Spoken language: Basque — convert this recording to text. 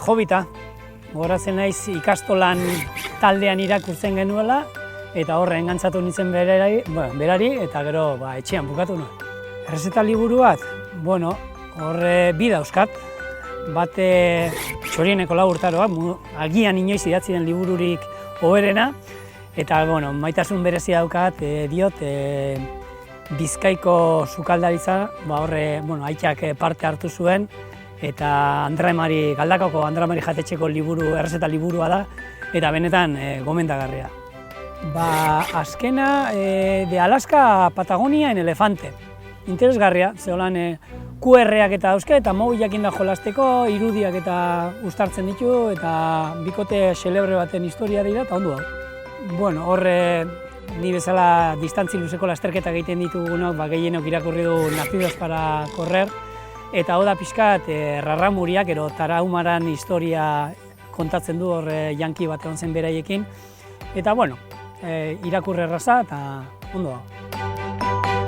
hobita. Gogoratzen naiz ikastolan taldean irakurtzen genuela, eta horre engantzatu nintzen berari, eta gero etxean bukatu nuen. Errezeta liburu bat, horre bi dauzkat. Bate Txorieneko lau urtaroa, agian inoiz idatzi den libururik hoberena, eta maitasun berezia daukat, Bizkaiko sukaldaritza, horre aitak parte hartu zuen, eta Galdakaoko Andre Mari jatetxeko errezeta liburua da, eta benetan gomendagarria. Azkena, de Alaska a Patagonia en elefante. Interesgarria, zeholan QR-ak eta dauzke, eta mobilak inda jolasteko, irudiak eta uztartzen ditu, eta bikote xelebre baten historia dira, eta ondo hau. Horre, ni bezala distantzi luzeko lasterketak egiten ditugunok, gehienok irakurri du Nacidos para correr, eta hau da pixkat Raramuriak, ero Tarahumaran historia kontatzen du horre janki bat egon zen beraiekin, eta irakurri erraza, eta ondo hau.